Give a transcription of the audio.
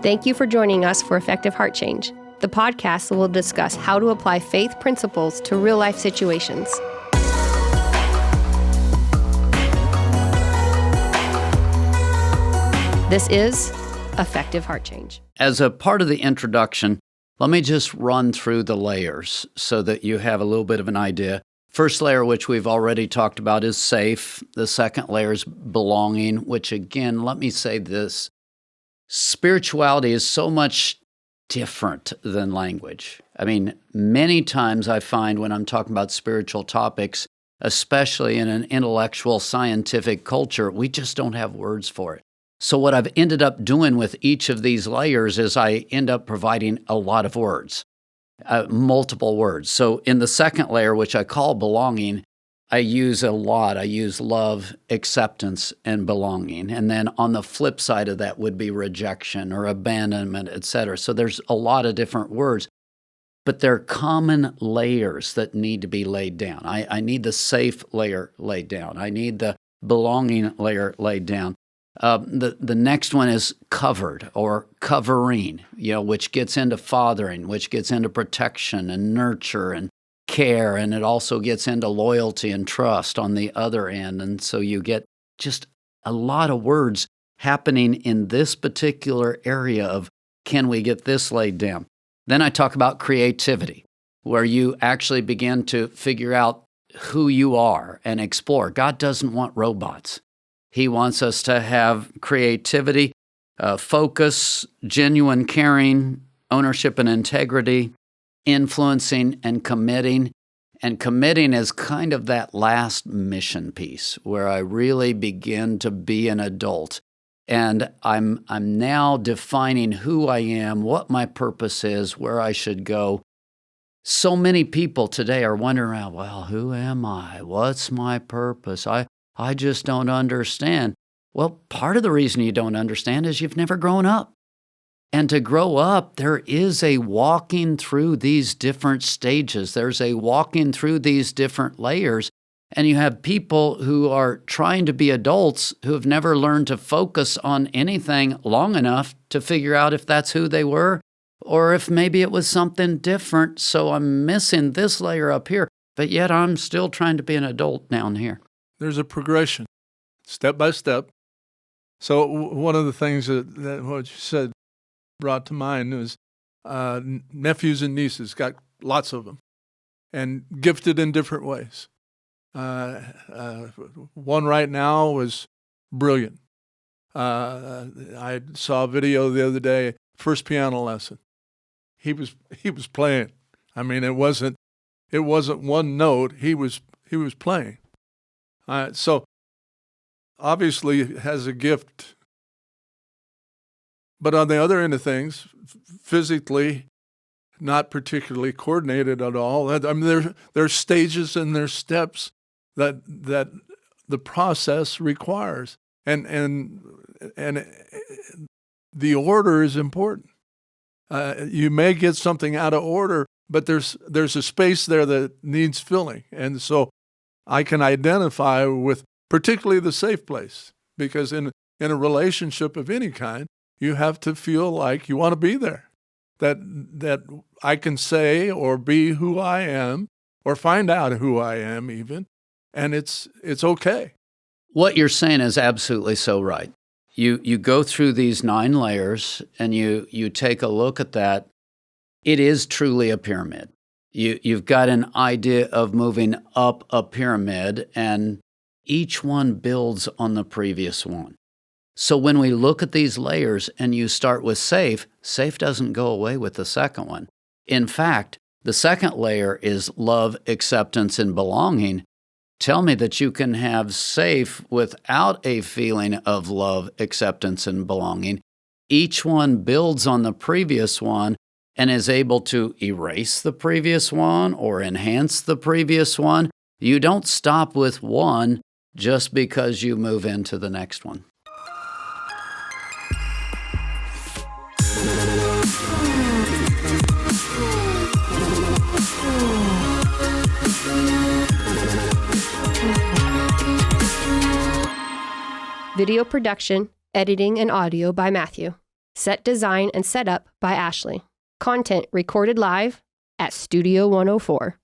Thank you for joining us for Effective Heart Change. The podcast will discuss how to apply faith principles to real-life situations. This is Effective Heart Change. As a part of the introduction, let me just run through the layers so that you have a little bit of an idea. First layer, which we've already talked about, is safe. The second layer is belonging, which again, let me say this. Spirituality is so much different than language. I mean, many times I find when I'm talking about spiritual topics, especially in an intellectual, scientific culture, we just don't have words for it. So what I've ended up doing with each of these layers is I end up providing a lot of words, multiple words. So in the second layer, which I call belonging, I use a lot. I use love, acceptance, and belonging. And then on the flip side of that would be rejection or abandonment, etc. So there's a lot of different words, but they're common layers that need to be laid down. I need the safe layer laid down. I need the belonging layer laid down. The next one is covered or covering, which gets into fathering, which gets into protection and nurture and care, and it also gets into loyalty and trust on the other end. And so you get just a lot of words happening in this particular area of, can we get this laid down? Then I talk about creativity, where you actually begin to figure out who you are and explore. God doesn't want robots. He wants us to have creativity, focus, genuine caring, ownership and integrity, influencing and committing. And committing is kind of that last mission piece where I really begin to be an adult. And I'm now defining who I am, what my purpose is, where I should go. So many people today are wondering around, well, who am I? What's my purpose? I just don't understand. Well, part of the reason you don't understand is you've never grown up. And to grow up, there is a walking through these different stages. There's a walking through these different layers. And you have people who are trying to be adults who have never learned to focus on anything long enough to figure out if that's who they were or if maybe it was something different. So I'm missing this layer up here, but yet I'm still trying to be an adult down here. There's a progression, step by step. So one of the things that what you said brought to mind was nephews and nieces, got lots of them, and gifted in different ways. One right now was brilliant. I saw a video the other day, first piano lesson. He was playing. I mean, it wasn't one note. He was playing. So obviously has a gift. But on the other end of things, physically, not particularly coordinated at all. I mean, there's stages and there's steps that the process requires, and the order is important. You may get something out of order, but there's a space there that needs filling, and so I can identify with particularly the safe place, because in a relationship of any kind, you have to feel like you want to be there, that I can say or be who I am or find out who I am even, and it's okay. What you're saying is absolutely so right. You go through these 9 layers and you take a look at that. It is truly a pyramid. You've got an idea of moving up a pyramid, and each one builds on the previous one. So when we look at these layers and you start with safe doesn't go away with the second one. In fact, the second layer is love, acceptance, and belonging. Tell me that you can have safe without a feeling of love, acceptance, and belonging. Each one builds on the previous one and is able to erase the previous one or enhance the previous one. You don't stop with one just because you move into the next one. Video production, editing, and audio by Matthew. Set design and setup by Ashley. Content recorded live at Studio 104.